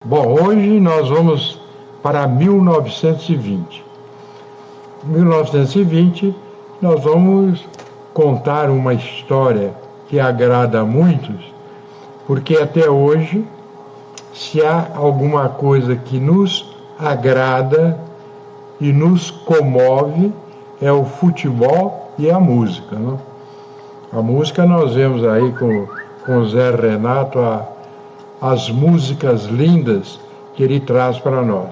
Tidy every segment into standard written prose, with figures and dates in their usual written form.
Bom, hoje nós vamos para 1920. Em 1920, nós vamos contar uma história que agrada a muitos, porque até hoje, se há alguma coisa que nos agrada e nos comove, é o futebol e a música, né? A música nós vemos aí com o Zé Renato as músicas lindas que ele traz para nós.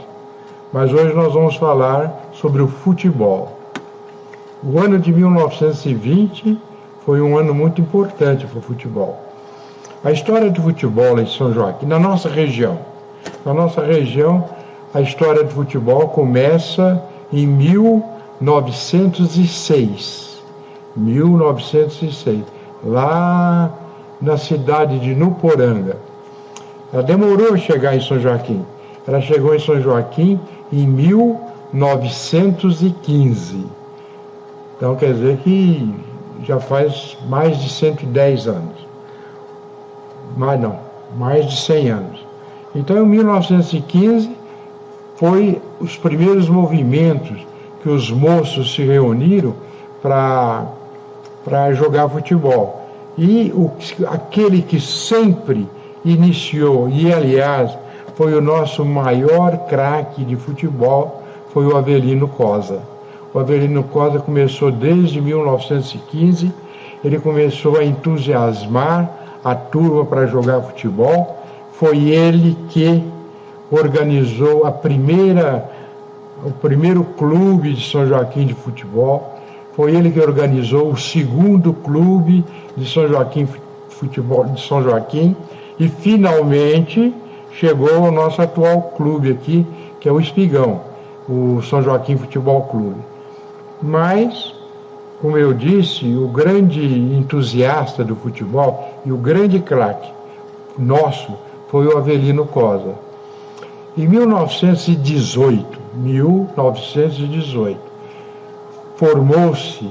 Mas hoje nós vamos falar sobre o futebol. O ano de 1920 foi um ano muito importante para o futebol. A história do futebol em São Joaquim, na nossa região, a história do futebol começa em 1906, lá na cidade de Nuporanga. Ela demorou a chegar em São Joaquim. Ela chegou em São Joaquim em 1915. Então quer dizer que já faz mais de 110 anos. Mais de 100 anos. Então em 1915 foi os primeiros movimentos que os moços se reuniram para jogar futebol. E aquele que sempre iniciou, e aliás foi o nosso maior craque de futebol, foi o Avelino Cosa. O Avelino Cosa começou desde 1915, ele começou a entusiasmar a turma para jogar futebol. Foi ele que organizou o primeiro clube de São Joaquim de futebol, foi ele que organizou o segundo clube de São Joaquim futebol de São Joaquim, e finalmente chegou ao nosso atual clube aqui, que é o Espigão, o São Joaquim Futebol Clube. Mas, como eu disse, o grande entusiasta do futebol e o grande craque nosso foi o Avelino Cosa. Em 1918, formou-se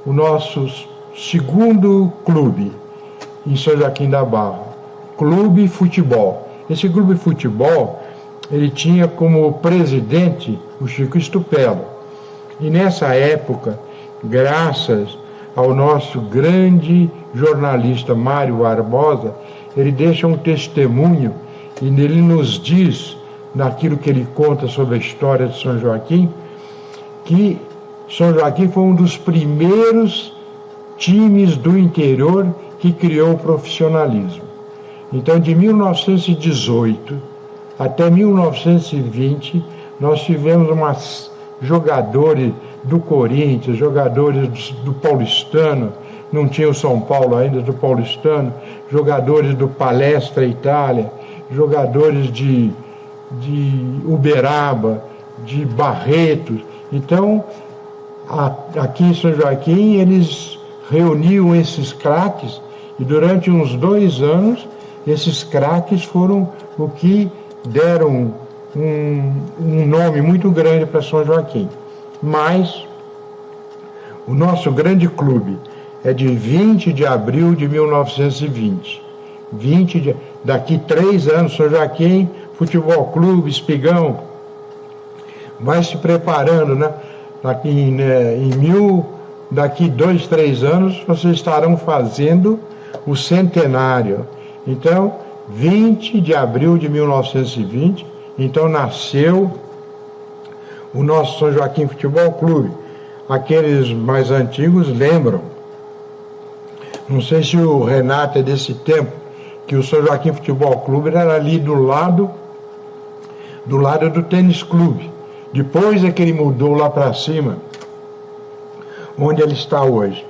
o nosso segundo clube em São Joaquim da Barra, Clube Futebol. Esse Clube Futebol, ele tinha como presidente o Chico Stupello. E nessa época, graças ao nosso grande jornalista Mário Barbosa, ele deixa um testemunho e ele nos diz, naquilo que ele conta sobre a história de São Joaquim, que São Joaquim foi um dos primeiros times do interior que criou o profissionalismo. Então, de 1918 até 1920, nós tivemos jogadores do Corinthians, jogadores do Paulistano, não tinha o São Paulo ainda, do Paulistano, jogadores do Palestra Itália, jogadores de Uberaba, de Barretos. Então, aqui em São Joaquim, eles reuniam esses craques e durante uns 2 anos, esses craques foram o que deram um nome muito grande para São Joaquim. Mas o nosso grande clube é de 20 de abril de 1920. Daqui 3 anos, São Joaquim Futebol Clube, Espigão, vai se preparando, né? Daqui 2, 3 anos, vocês estarão fazendo o centenário. Então, 20 de abril de 1920, então nasceu o nosso São Joaquim Futebol Clube. Aqueles mais antigos lembram. Não sei se o Renato é desse tempo, que o São Joaquim Futebol Clube era ali do lado do Tênis Clube. Depois é que ele mudou lá para cima, onde ele está hoje.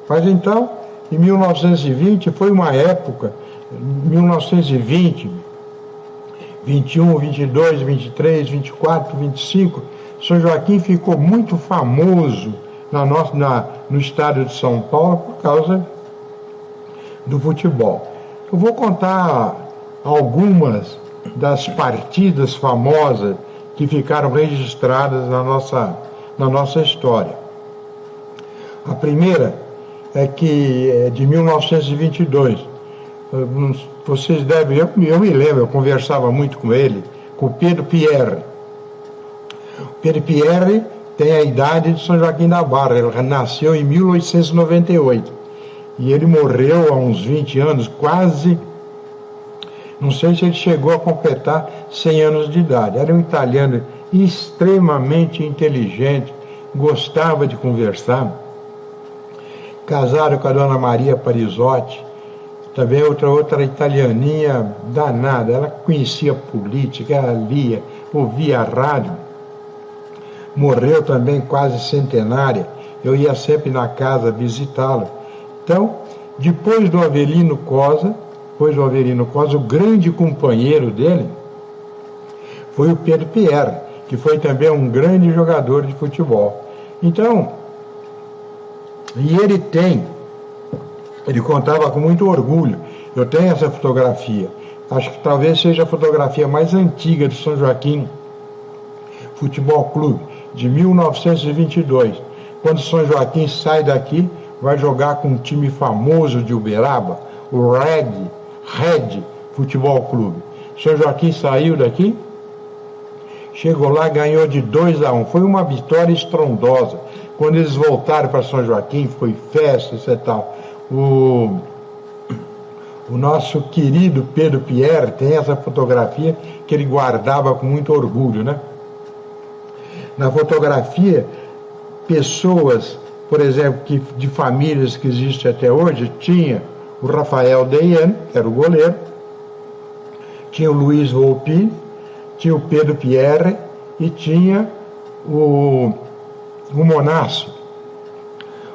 Mas então, em 1920, foi uma época, 1920, 21, 22, 23, 24, 25, São Joaquim ficou muito famoso no estado de São Paulo por causa do futebol. Eu vou contar algumas das partidas famosas que ficaram registradas na nossa história. A primeira é que é de 1922. Vocês devem, eu me lembro, eu conversava muito com ele, com o Pedro Pierre. O Pedro Pierre tem a idade de São Joaquim da Barra, ele nasceu em 1898 e ele morreu há uns 20 anos, quase, não sei se ele chegou a completar 100 anos de idade. Era um italiano extremamente inteligente, gostava de conversar, casado com a dona Maria Parisotti, também outra italianinha danada, ela conhecia política, ela lia, ouvia a rádio, morreu também quase centenária, eu ia sempre na casa visitá-la. Então, depois do Avelino Cosa, o grande companheiro dele foi o Pedro Pierre, que foi também um grande jogador de futebol. Então, e ele contava com muito orgulho. Eu tenho essa fotografia, acho que talvez seja a fotografia mais antiga do São Joaquim Futebol Clube, de 1922, quando São Joaquim sai daqui, vai jogar com um time famoso de Uberaba, o Red Futebol Clube. São Joaquim saiu daqui, chegou lá, ganhou de 2-1, foi uma vitória estrondosa. Quando eles voltaram para São Joaquim, foi festa, etc. Tal. O nosso querido Pedro Pierre tem essa fotografia que ele guardava com muito orgulho, né? Na fotografia, pessoas, por exemplo, de famílias que existem até hoje, tinha o Rafael Deian, que era o goleiro, tinha o Luiz Volpi, tinha o Pedro Pierre e tinha o Monassi.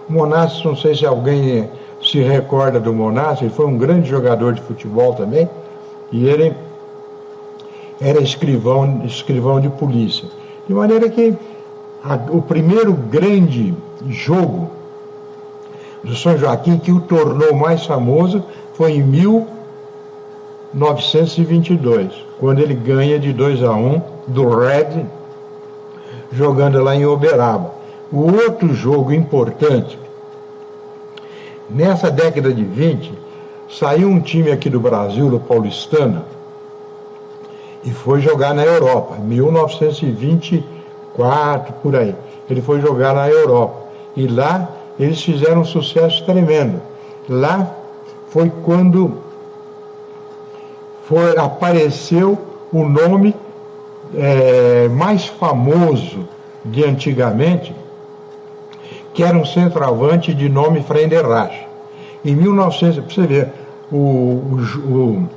O Monassi, não sei se alguém se recorda do Monassi, ele foi um grande jogador de futebol também, e ele era escrivão de polícia. De maneira que o primeiro grande jogo do São Joaquim que o tornou mais famoso foi em 1922, quando ele ganha de 2-1 do Red, jogando lá em Uberaba. O outro jogo importante, nessa década de 20, saiu um time aqui do Brasil, do Paulistano, e foi jogar na Europa, em 1924, por aí. Ele foi jogar na Europa. E lá eles fizeram um sucesso tremendo. Lá foi quando apareceu o nome mais famoso de antigamente, que era um centroavante de nome Freinderrache. Em 1900, para você ver, o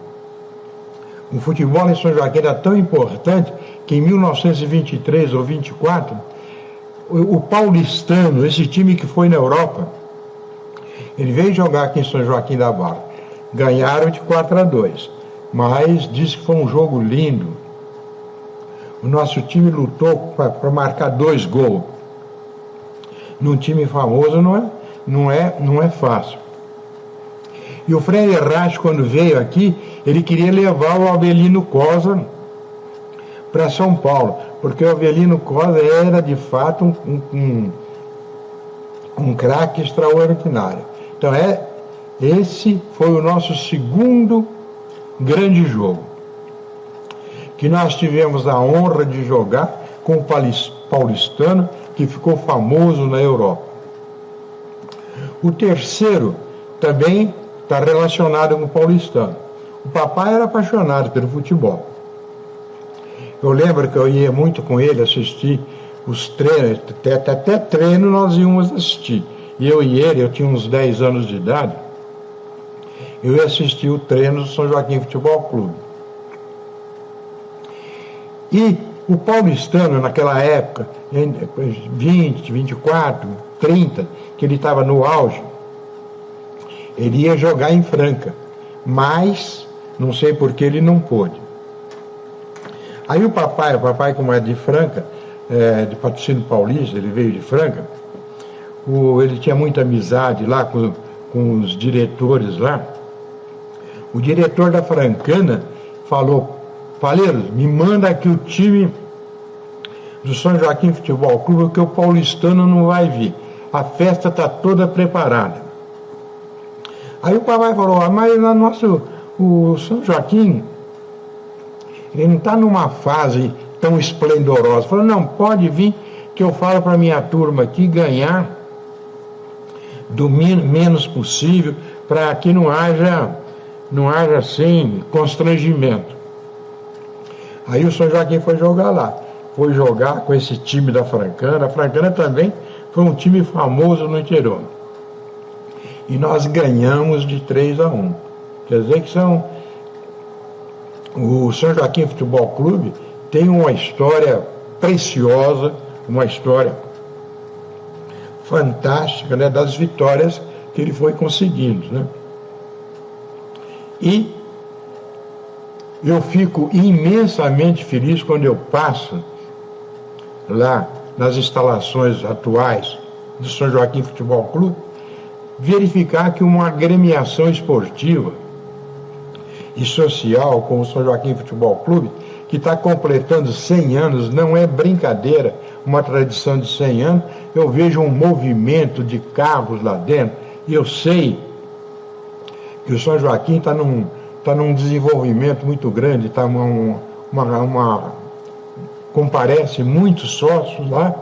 futebol em São Joaquim era tão importante que em 1923 ou 24, o paulistano, esse time que foi na Europa, ele veio jogar aqui em São Joaquim da Barra. Ganharam de 4-2, mas diz que foi um jogo lindo. O nosso time lutou para marcar 2 gols. Num time famoso não é fácil. E o Freinderrache, quando veio aqui, ele queria levar o Avelino Cosa para São Paulo, porque o Avelino Cosa era de fato um craque extraordinário. Então esse foi o nosso segundo grande jogo, que nós tivemos a honra de jogar com o paulistano, que ficou famoso na Europa. O terceiro também está relacionado com o paulistano. O papai era apaixonado pelo futebol. Eu lembro que eu ia muito com ele assistir os treinos, até treino nós íamos assistir. E eu tinha uns 10 anos de idade, eu ia assistir o treino do São Joaquim Futebol Clube. E o paulistano, naquela época, 20, 24, 30, que ele estava no auge, ele ia jogar em Franca, mas não sei por que ele não pôde. Aí o papai como é de Franca, de Patrocínio Paulista, ele veio de Franca, ele tinha muita amizade lá com os diretores lá. O diretor da Francana falou Faleiros, me manda aqui o time do São Joaquim Futebol Clube, que o paulistano não vai vir. A festa está toda preparada. Aí o papai falou, mas o São Joaquim, ele não está numa fase tão esplendorosa. Falou, não, pode vir, que eu falo para minha turma aqui ganhar do menos possível, para que não haja assim constrangimento. Aí o São Joaquim foi jogar lá. Foi jogar com esse time da Francana. A Francana também foi um time famoso no interior. E nós ganhamos de 3-1. Quer dizer que o São Joaquim Futebol Clube tem uma história preciosa, uma história fantástica, né, das vitórias que ele foi conseguindo, né? E eu fico imensamente feliz quando eu passo lá nas instalações atuais do São Joaquim Futebol Clube, verificar que uma agremiação esportiva e social como o São Joaquim Futebol Clube, que está completando 100 anos, não é brincadeira, uma tradição de 100 anos, eu vejo um movimento de carros lá dentro, e eu sei que o São Joaquim está num desenvolvimento muito grande, comparece muitos sócios lá,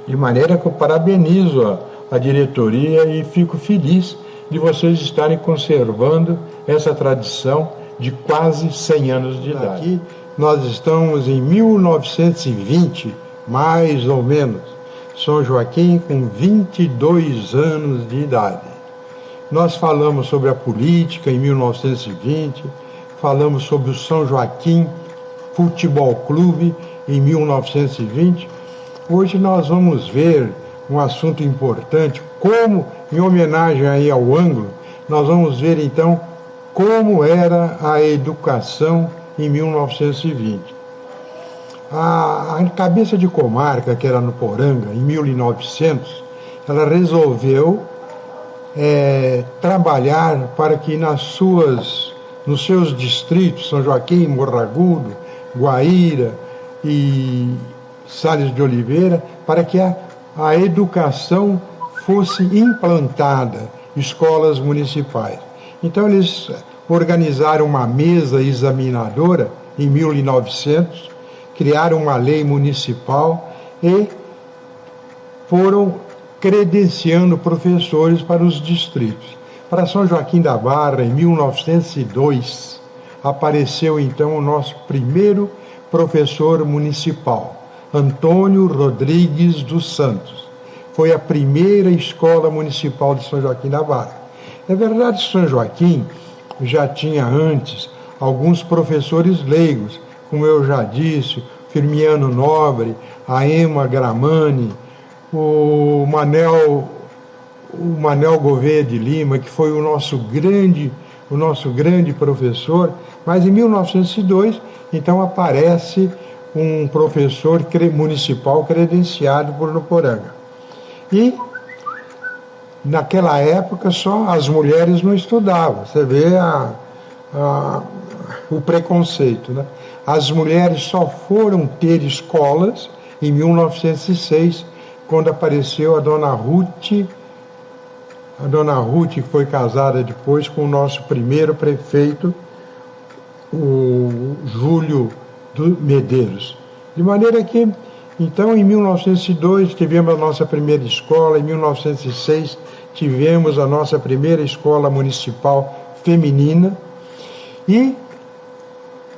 de maneira que eu parabenizo a diretoria e fico feliz de vocês estarem conservando essa tradição de quase 100 anos de idade. Aqui nós estamos em 1920, mais ou menos. São Joaquim com 22 anos de idade. Nós falamos sobre a política em 1920, falamos sobre o São Joaquim Futebol Clube em 1920. Hoje nós vamos ver um assunto importante, como, em homenagem aí ao ângulo, nós vamos ver então como era a educação em 1920. A cabeça de comarca, que era no Poranga, em 1900, ela resolveu trabalhar para que nos seus distritos, São Joaquim, Morragudo, Guaíra e Sales de Oliveira, para que a educação fosse implantada, escolas municipais. Então eles organizaram uma mesa examinadora em 1900, criaram uma lei municipal e foram credenciando professores para os distritos. Para São Joaquim da Barra, em 1902, apareceu então o nosso primeiro professor municipal, Antônio Rodrigues dos Santos. Foi a primeira escola municipal de São Joaquim da Barra. É verdade que São Joaquim já tinha antes alguns professores leigos, como eu já disse, Firmiano Nobre, a Ema Gramani, o Manel Gouveia de Lima, que foi o nosso grande professor, mas em 1902, então aparece um professor municipal credenciado por Nuporanga. E naquela época só as mulheres não estudavam, você vê o preconceito, né? As mulheres só foram ter escolas em 1906, quando apareceu a Dona Ruth, que foi casada depois com o nosso primeiro prefeito, o Júlio Medeiros. De maneira que, então, em 1902 tivemos a nossa primeira escola, em 1906 tivemos a nossa primeira escola municipal feminina e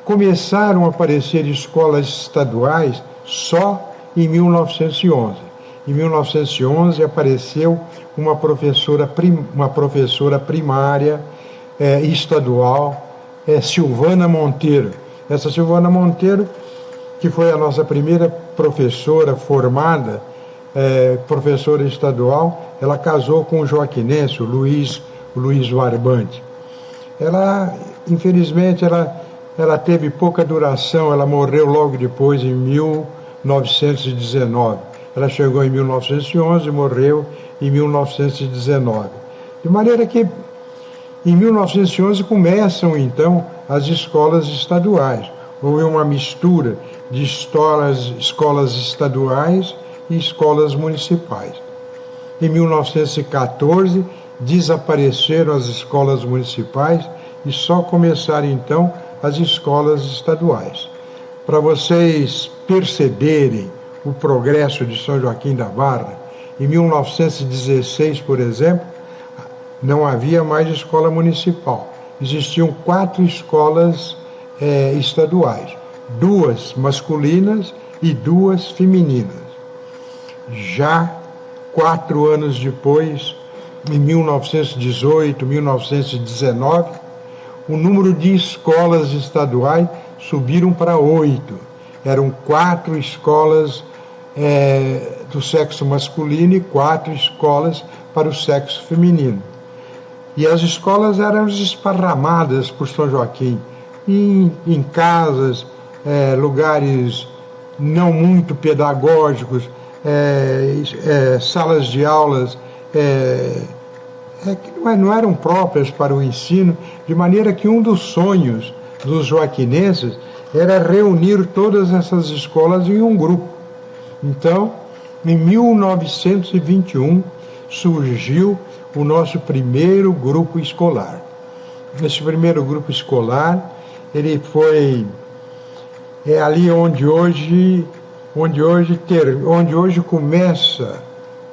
começaram a aparecer escolas estaduais só em 1911. Em 1911 apareceu uma professora primária estadual, Silvana Monteiro. Essa Silvana Monteiro, que foi a nossa primeira professora formada, professora estadual, ela casou com o joaquinense, o Luiz Barbante. Ela, infelizmente, ela teve pouca duração, ela morreu logo depois, em 1919. Ela chegou em 1911 e morreu em 1919. De maneira que, em 1911, começam, então, as escolas estaduais. Houve uma mistura de escolas estaduais e escolas municipais. Em 1914, desapareceram as escolas municipais e só começaram então as escolas estaduais. Para vocês perceberem o progresso de São Joaquim da Barra, em 1916, por exemplo, não havia mais escola municipal. Existiam 4 escolas estaduais, 2 masculinas e 2 femininas. Já 4 anos depois, em 1918, 1919, o número de escolas estaduais subiram para 8. Eram 4 escolas do sexo masculino e 4 escolas para o sexo feminino. E as escolas eram esparramadas por São Joaquim, em casas, lugares não muito pedagógicos, salas de aulas que não eram próprias para o ensino, de maneira que um dos sonhos dos joaquinenses era reunir todas essas escolas em um grupo. Então, em 1921, surgiu o nosso primeiro grupo escolar. Esse primeiro grupo escolar, ele foi ali onde hoje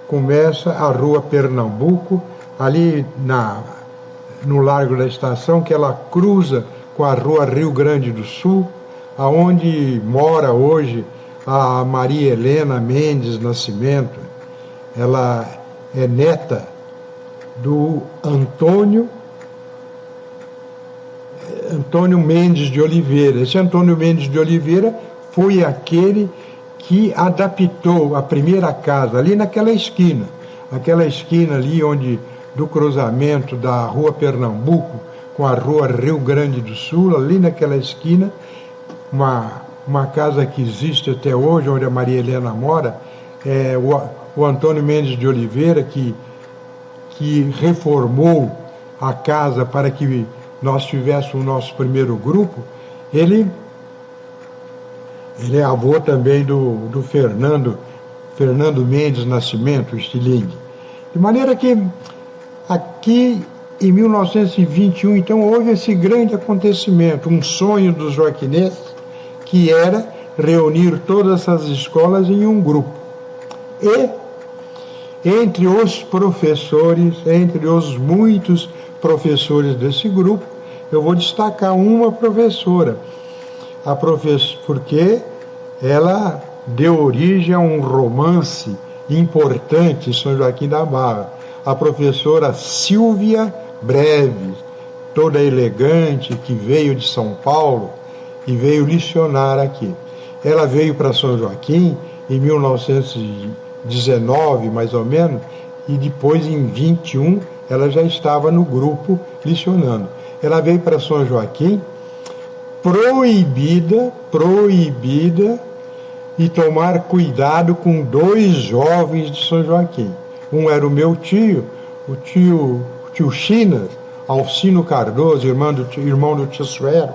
começa a Rua Pernambuco, ali no Largo da Estação, que ela cruza com a Rua Rio Grande do Sul, aonde mora hoje a Maria Helena Mendes Nascimento. Ela é neta do Antônio Mendes de Oliveira. Esse Antônio Mendes de Oliveira foi aquele que adaptou a primeira casa ali naquela esquina ali onde do cruzamento da Rua Pernambuco com a Rua Rio Grande do Sul, ali naquela esquina, uma casa que existe até hoje, onde a Maria Helena mora, o Antônio Mendes de Oliveira, que reformou a casa para que nós tivéssemos o nosso primeiro grupo. Ele é avô também do Fernando Mendes Nascimento, o estilingue. De maneira que aqui em 1921, então, houve esse grande acontecimento, um sonho dos joaquinenses, que era reunir todas essas escolas em um grupo. E, entre os muitos professores desse grupo, eu vou destacar uma professora, porque ela deu origem a um romance importante em São Joaquim da Barra, a professora Silvia Breves, toda elegante, que veio de São Paulo e veio lecionar aqui. Ela veio para São Joaquim em 1919, mais ou menos, e depois, em 21, ela já estava no grupo lecionando. Ela veio para São Joaquim proibida e tomar cuidado com 2 jovens de São Joaquim. Um era o meu tio, o tio Chinas, Alcino Cardoso, irmão do tio Suero,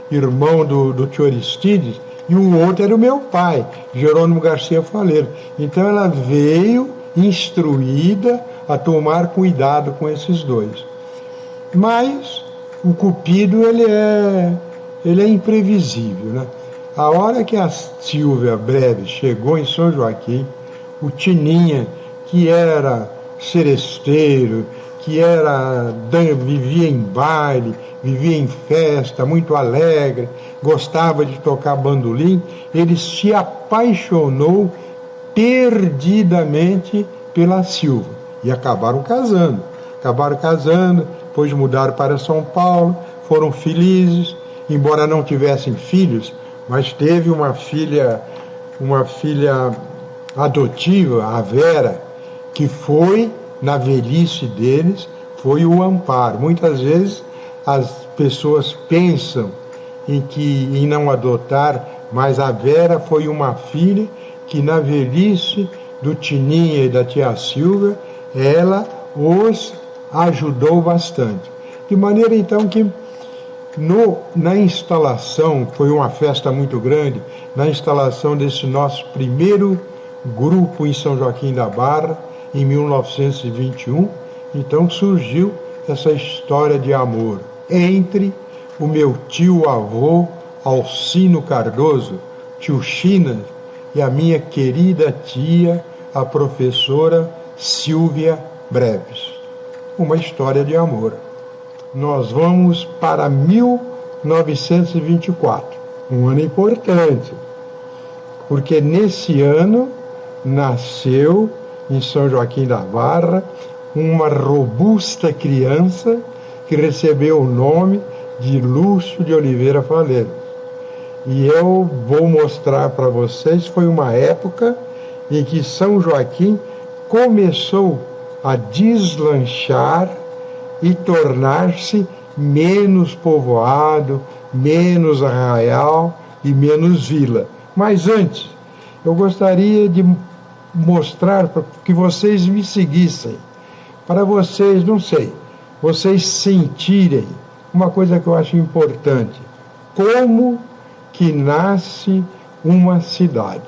irmão do tio Aristides, e o outro era o meu pai, Jerônimo Garcia Faleiro. Então ela veio instruída a tomar cuidado com esses 2. Mas o Cupido, ele é imprevisível, né? A hora que a Silvia Breves chegou em São Joaquim, o Tininha, que era seresteiro, que vivia em baile, vivia em festa, muito alegre, gostava de tocar bandolim, ele se apaixonou perdidamente pela Silvia e acabaram casando, depois mudaram para São Paulo, foram felizes, embora não tivessem filhos, mas teve uma filha adotiva, a Vera, que foi, na velhice deles, foi o amparo. Muitas vezes as pessoas pensam em não adotar, mas a Vera foi uma filha que, na velhice do Tininha e da tia Silvia, ela os ajudou bastante. De maneira, então, que Na instalação, foi uma festa muito grande, na instalação desse nosso primeiro grupo em São Joaquim da Barra, em 1921, então surgiu essa história de amor entre o meu tio-avô Alcino Cardoso, tio China, e a minha querida tia, a professora Silvia Breves. Uma história de amor. Nós vamos para 1924, um ano importante, porque nesse ano nasceu em São Joaquim da Barra uma robusta criança que recebeu o nome de Lúcio de Oliveira Faleiro. E eu vou mostrar para vocês, foi uma época em que São Joaquim começou a deslanchar e tornar-se menos povoado, menos arraial e menos vila. Mas antes, eu gostaria de mostrar para que vocês me seguissem, para vocês, não sei, vocês sentirem uma coisa que eu acho importante: como que nasce uma cidade.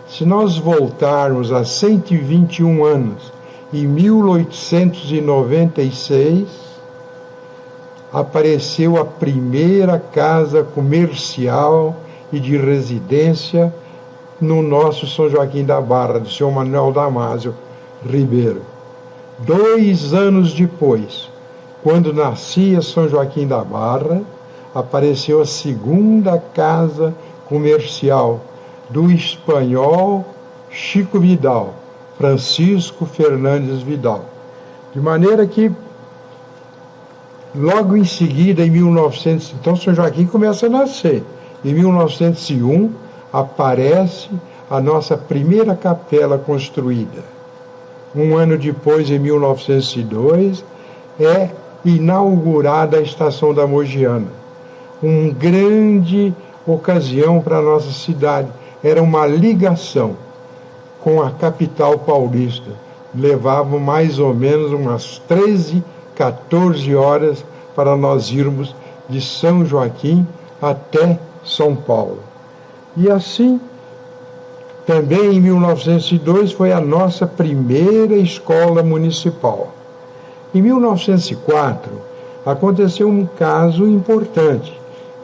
Se nós voltarmos a 121 anos, em 1896, apareceu a primeira casa comercial e de residência no nosso São Joaquim da Barra, do senhor Manuel Damásio Ribeiro. 2 anos depois, quando nascia São Joaquim da Barra, apareceu a segunda casa comercial do espanhol Chico Vidal, Francisco Fernandes Vidal. De maneira que, logo em seguida, em 1900, então São Joaquim começa a nascer. Em 1901, aparece a nossa primeira capela construída. Um ano depois, em 1902, é inaugurada a Estação da Mogiana. Uma grande ocasião para a nossa cidade. Era uma ligação com a capital paulista. Levava mais ou menos umas 13, 14 horas para nós irmos de São Joaquim até São Paulo. E assim, também em 1902, foi a nossa primeira escola municipal. Em 1904, aconteceu um caso importante.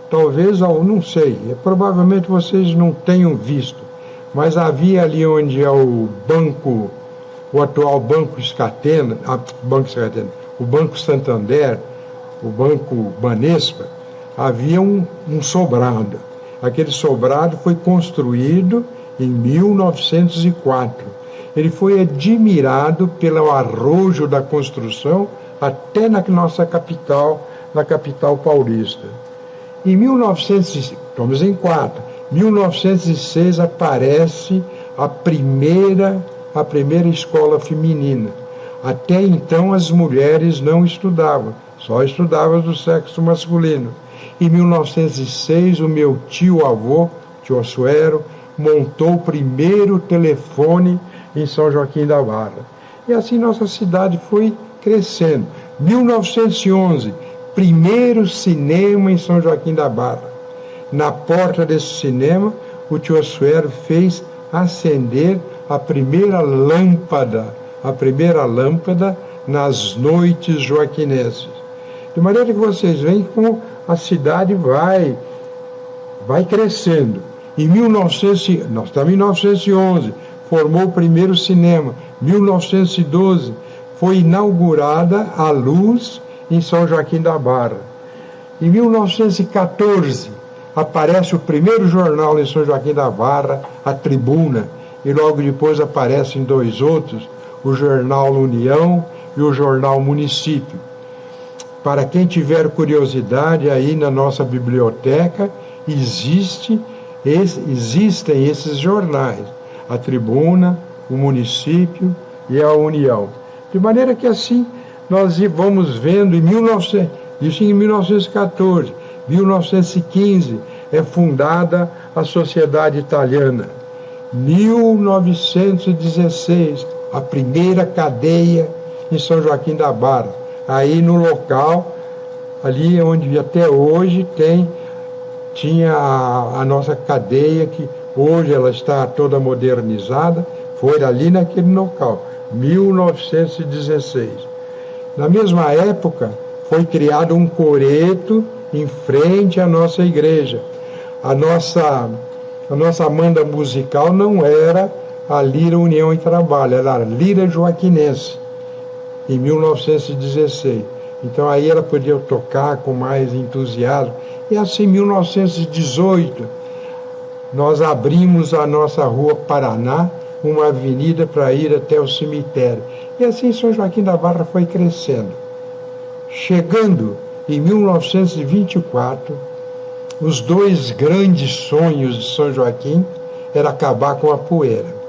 Talvez, não sei, provavelmente vocês não tenham visto, mas havia ali onde é o atual Banco Scatena, o Banco Santander, o Banco Banespa, havia um sobrado. Aquele sobrado foi construído em 1904. Ele foi admirado pelo arrojo da construção até na nossa capital, na capital paulista. Em 1906 aparece a primeira escola feminina. Até então as mulheres não estudavam, só estudavam do sexo masculino. Em 1906 o meu tio-avô, tio Ossuero, montou o primeiro telefone em São Joaquim da Barra. E assim nossa cidade foi crescendo. 1911, primeiro cinema em São Joaquim da Barra. Na porta desse cinema, o tio Ossuero fez acender a primeira lâmpada nas noites joaquinenses. De maneira que vocês veem como a cidade vai crescendo. Nós estamos em 1911, formou o primeiro cinema. 1912, foi inaugurada a Luz em São Joaquim da Barra. Em 1914, aparece o primeiro jornal em São Joaquim da Barra, a Tribuna, e logo depois aparecem 2 outros, o Jornal União e o Jornal Município. Para quem tiver curiosidade, aí na nossa biblioteca existem esses jornais, a Tribuna, o Município e a União. De maneira que assim nós vamos vendo isso em 1914, 1915 é fundada a Sociedade Italiana. 1916, a primeira cadeia em São Joaquim da Barra. Aí no local ali é onde até hoje tinha a nossa cadeia, que hoje ela está toda modernizada, foi ali naquele local, 1916. Na mesma época, foi criado um coreto em frente à nossa igreja. A nossa banda musical não era a Lira União e Trabalho, era a Lira Joaquinense, em 1916. Então aí ela podia tocar com mais entusiasmo. E assim, em 1918, nós abrimos a nossa Rua Paraná, uma avenida para ir até o cemitério. E assim São Joaquim da Barra foi crescendo. Chegando em 1924, os dois grandes sonhos de São Joaquim era acabar com a poeira.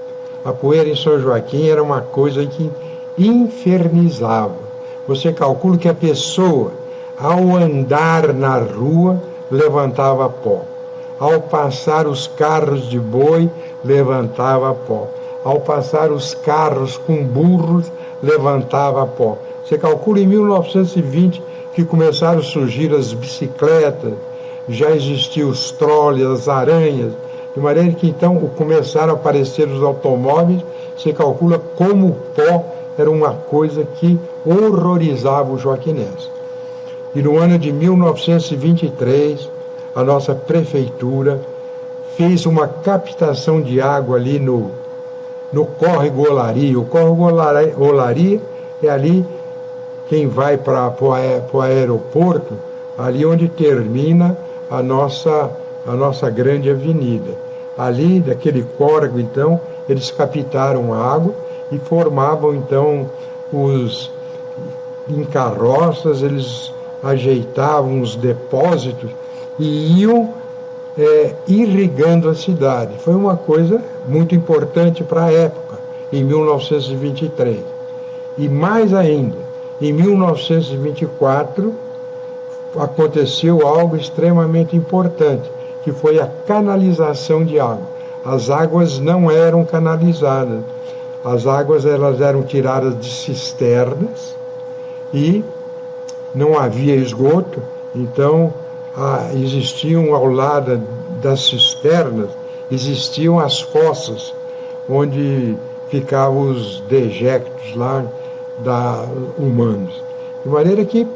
A poeira em São Joaquim era uma coisa que infernizava. Você calcula que a pessoa, ao andar na rua, levantava pó. Ao passar os carros de boi, levantava pó. Ao passar os carros com burros, levantava pó. Você calcula em 1920 que começaram a surgir as bicicletas, já existiam os trolles, as aranhas, de maneira que então começaram a aparecer os automóveis. Você calcula como o pó era uma coisa que horrorizava o joaquinense. E no ano de 1923, a nossa prefeitura fez uma captação de água ali no Córrego Olaria. O Córrego Olaria é ali, quem vai para o aeroporto, ali onde termina a nossa grande avenida. Ali, daquele córrego, então, eles captaram água e formavam, então, em carroças, eles ajeitavam os depósitos e iam irrigando a cidade. Foi uma coisa muito importante para a época, em 1923. E mais ainda, em 1924, aconteceu algo extremamente importante, que foi a canalização de água. As águas não eram canalizadas. As águas elas eram tiradas de cisternas e não havia esgoto, então existiam ao lado das cisternas, existiam as fossas, onde ficavam os dejectos lá humanos. De maneira que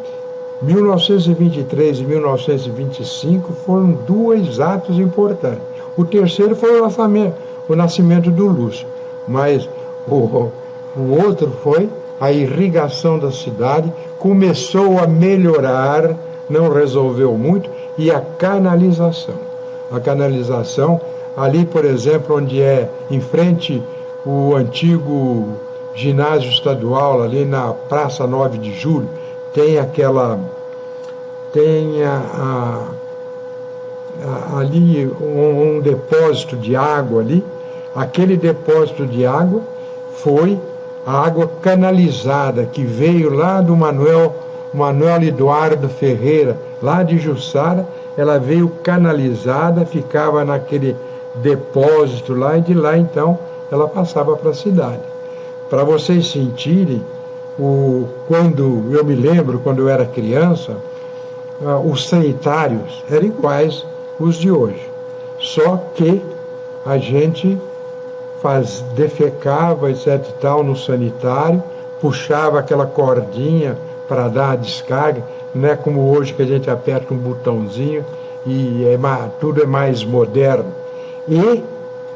1923 e 1925 foram dois atos importantes. O terceiro foi o nascimento do Lúcio, mas o outro foi a irrigação da cidade, começou a melhorar, não resolveu muito, e a canalização. A canalização, ali, por exemplo, onde é em frente o antigo ginásio estadual, ali na Praça 9 de Julho, tem ali um depósito de água ali. Aquele depósito de água foi a água canalizada que veio lá do Manuel Eduardo Ferreira, lá de Jussara. Ela veio canalizada, ficava naquele depósito lá, e de lá então ela passava para a cidade. Para vocês sentirem, quando eu me lembro, quando eu era criança, os sanitários eram iguais os de hoje, só que a gente defecava, etc e tal, no sanitário, puxava aquela cordinha para dar a descarga, não é como hoje que a gente aperta um botãozinho e tudo é mais moderno. E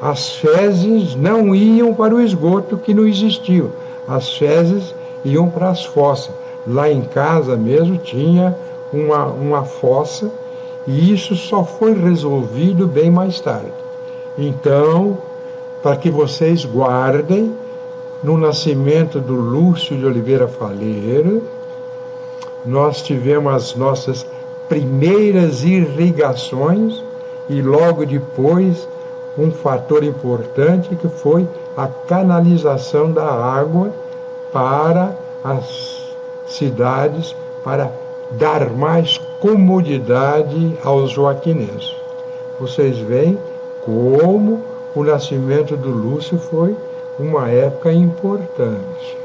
as fezes não iam para o esgoto, que não existia. As fezes iam para as fossas. Lá em casa mesmo tinha uma fossa, e isso só foi resolvido bem mais tarde. Então, para que vocês guardem, no nascimento do Lúcio de Oliveira Faleiro, nós tivemos as nossas primeiras irrigações, e logo depois um fator importante, que foi a canalização da água para as cidades, para dar mais comodidade aos joaquinenses. Vocês veem como o nascimento do Lúcio foi uma época importante.